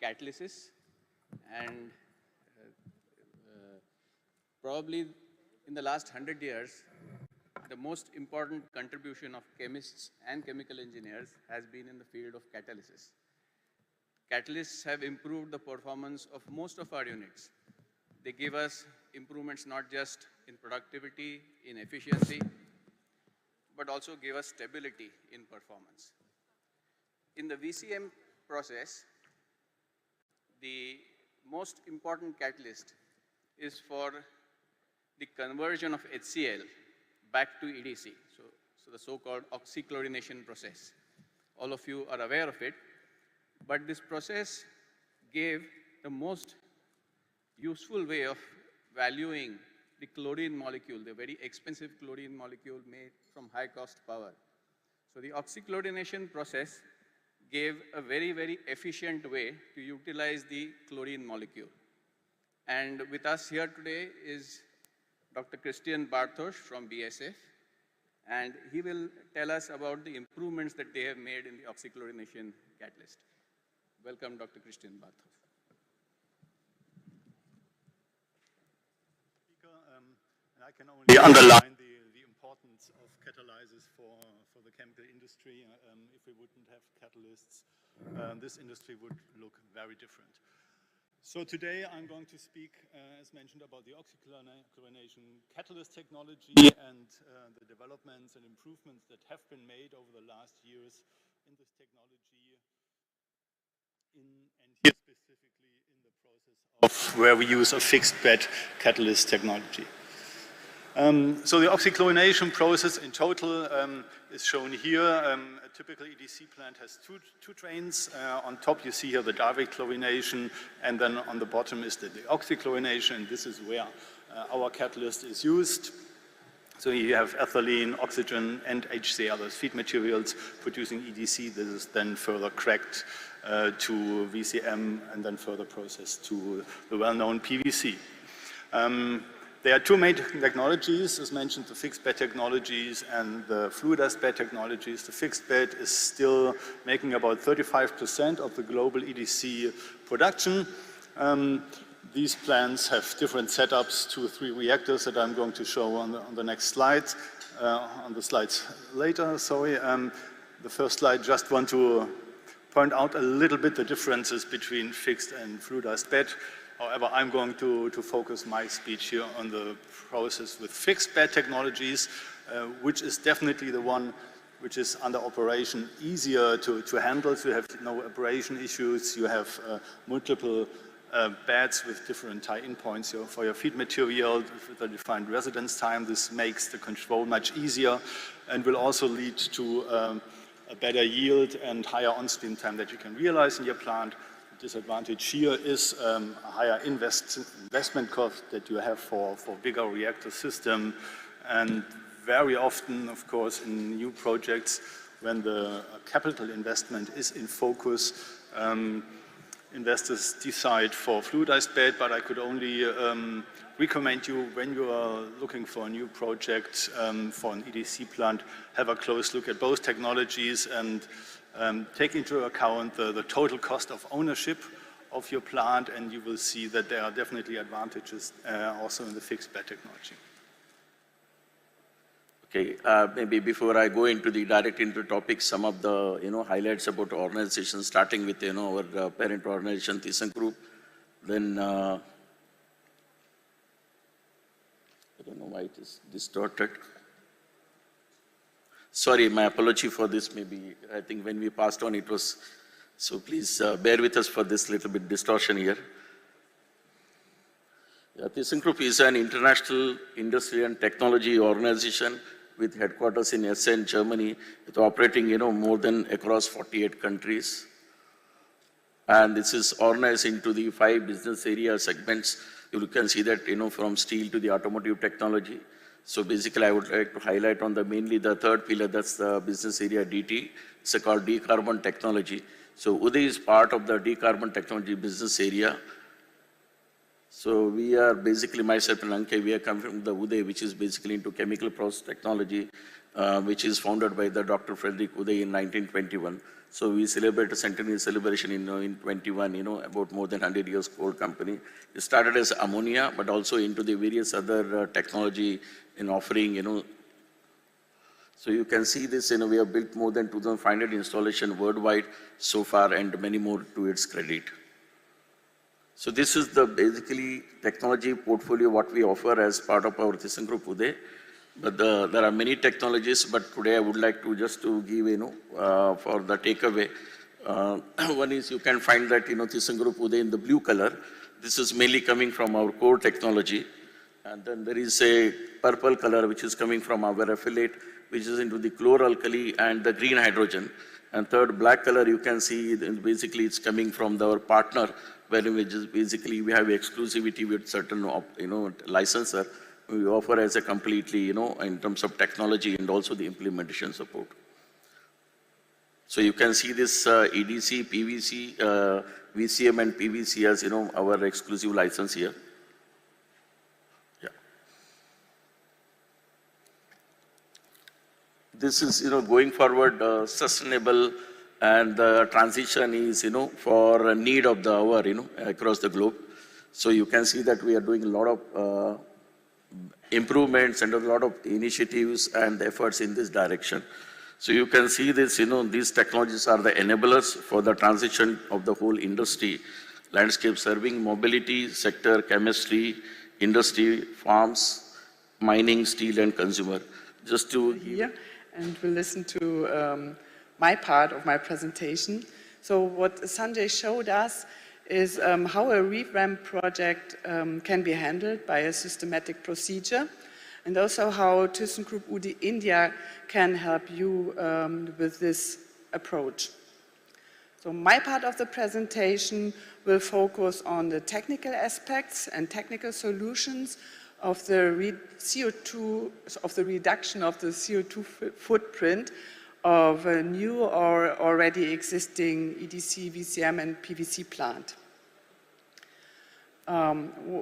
catalysis, and probably in the last 100 years, the most important contribution of chemists and chemical engineers has been in the field of catalysis. Catalysts have improved the performance of most of our units. They give us improvements not just in productivity, in efficiency, but also give us stability in performance. In the VCM process, the most important catalyst is for the conversion of HCl back to EDC, so the so-called oxychlorination process. All of you are aware of it, but this process gave the most useful way of valuing the chlorine molecule, the very expensive chlorine molecule made from high-cost power. So the oxychlorination process gave a very, very efficient way to utilize the chlorine molecule. And with us here today is Dr. Bartosch from BASF, and he will tell us about the improvements that they have made in the oxychlorination catalyst. Welcome, Dr. Bartosch. I can only underline the importance of catalyzers for the chemical industry. If we wouldn't have catalysts, this industry would look very different. So today I'm going to speak, as mentioned, about the oxychlorination catalyst technology and the developments and improvements that have been made over the last years in this technology, and here specifically in the process of where we use a fixed bed catalyst technology. So the oxychlorination process in total is shown here. A typical EDC plant has two trains. On top you see here the direct chlorination, and then on the bottom is the oxychlorination, and this is where our catalyst is used. So you have ethylene, oxygen, and HCl, those feed materials producing EDC. This is then further cracked to VCM and then further processed to the well-known PVC. There are two main technologies, as mentioned, the fixed bed technologies and the fluidized bed technologies. The fixed bed is still making about 35% of the global EDC production. These plants have different setups, 2 or 3 reactors that I'm going to show on the next slide, on the slides later, sorry. The first slide, just want to point out a little bit the differences between fixed and fluidized bed. However, I'm going to focus my speech here on the process with fixed bed technologies, which is definitely the one which is under operation easier to handle. So you have no abrasion issues, you have multiple beds with different tie-in points for your feed material with a defined residence time. This makes the control much easier and will also lead to a better yield and higher on-stream time that you can realize in your plant. Disadvantage here is a higher investment cost that you have for bigger reactor system, and very often, of course, in new projects, when the capital investment is in focus, investors decide for fluidized bed, but I could only recommend you, when you are looking for a new project for an EDC plant, have a close look at both technologies and take into account the total cost of ownership of your plant, and you will see that there are definitely advantages also in the fixed bed technology. Okay, maybe before I go into the direct into topics, some of the highlights about organization, starting with our parent organization thyssenkrupp. Then I don't know why it is distorted. Sorry, my apology for this. Maybe I think when we passed on it was, so please bear with us for this little bit distortion here. Yeah, thyssenkrupp is an international industry and technology organization with headquarters in Essen, Germany, with operating more than across 48 countries. And this is organized into the 5 business area segments. You can see that from steel to the automotive technology. So basically, I would like to highlight on mainly the third pillar, that's the business area DT. It's called decarbon technology. So Uhde is part of the decarbon technology business area. So we are basically, myself and Anke, we are coming from the Uhde, which is basically into chemical process technology, which is founded by the Dr. Frederick Uhde in 1921. So we celebrate a centenary celebration in 21, about more than 100 years old company. It started as ammonia, but also into the various other technology in offering, So you can see this, we have built more than 2,500 installation worldwide so far and many more to its credit. So this is the basically technology portfolio what we offer as part of our thyssenkrupp Uhde. But there are many technologies, but today I would like to just to give, for the takeaway. One is you can find that, thyssenkrupp Uhde in the blue color. This is mainly coming from our core technology. And then there is a purple color which is coming from our affiliate, which is into the chloralkali and the green hydrogen. And third, black color you can see, basically it's coming from our partner, where we just basically we have exclusivity with certain, licensor. We offer as a completely, in terms of technology and also the implementation support. So you can see this EDC, PVC, VCM and PVC as, our exclusive license here. Yeah. This is, going forward, sustainable, and the transition is, for a need of the hour, across the globe. So you can see that we are doing a lot of improvements and a lot of initiatives and efforts in this direction. So you can see this, these technologies are the enablers for the transition of the whole industry landscape, serving mobility sector, chemistry, industry, farms, mining, steel, and consumer. Just to here, and we'll listen to my part of my presentation. So what Sanjay showed us is how a revamp project can be handled by a systematic procedure, and also how thyssenkrupp Uhde India can help you with this approach. So my part of the presentation will focus on the technical aspects and technical solutions of the reduction of the CO2 footprint of a new or already existing EDC, VCM and PVC plant.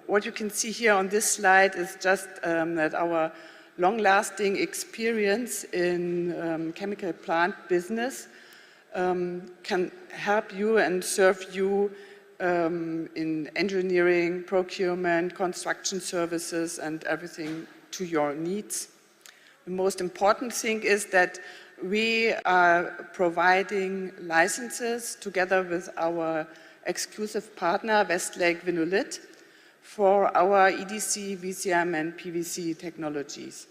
What you can see here on this slide is just that our long-lasting experience in chemical plant business can help you and serve you in engineering, procurement, construction services, and everything to your needs. The most important thing is that we are providing licenses together with our exclusive partner, Westlake Vinnolit, for our EDC, VCM and PVC technologies.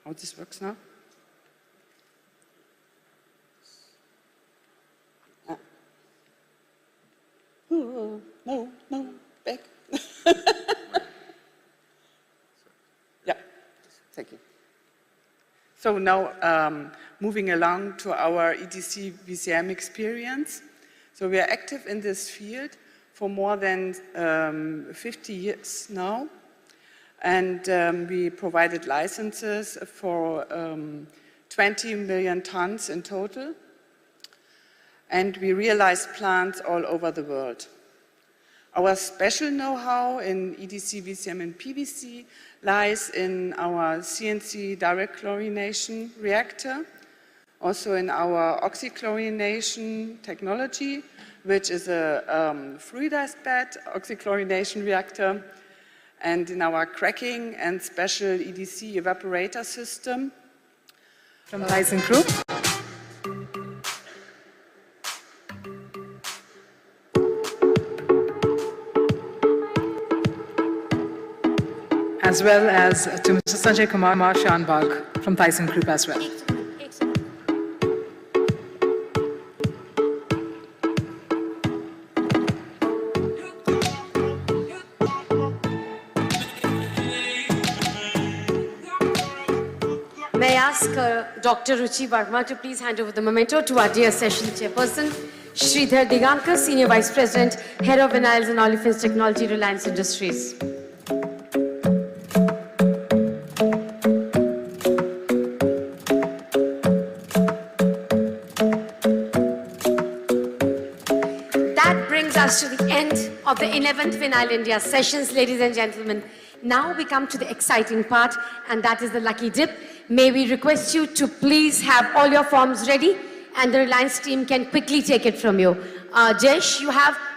How this works now? No, back. Yeah, thank you. So now moving along to our EDC VCM experience. So we are active in this field for more than 50 years now. And we provided licenses for 20 million tons in total. And we realized plants all over the world. Our special know-how in EDC, VCM and PVC lies in our CNC direct chlorination reactor, also in our oxychlorination technology, which is a fluidized bed oxychlorination reactor, and in our cracking and special EDC evaporator system. From thyssenkrupp. As well as to Mr. Sanjaykumar Shanbhag from thyssenkrupp as well. May I ask Dr. Ruchi Verma to please hand over the memento to our dear session chairperson, Shridhar Dingankar, Senior Vice President, Head of Vinyls and Olefins Technology, Reliance Industries. us to the end of the 11th Vinyl India sessions, ladies and gentlemen. Now we come to the exciting part, and that is the lucky dip. May we request you to please have all your forms ready, and the Reliance team can quickly take it from you. Jesh,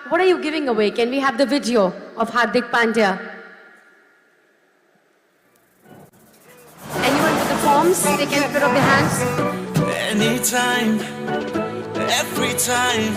what are you giving away? Can we have the video of Hardik Pandya? Anyone with the forms, they can put up their hands. Anytime, every time.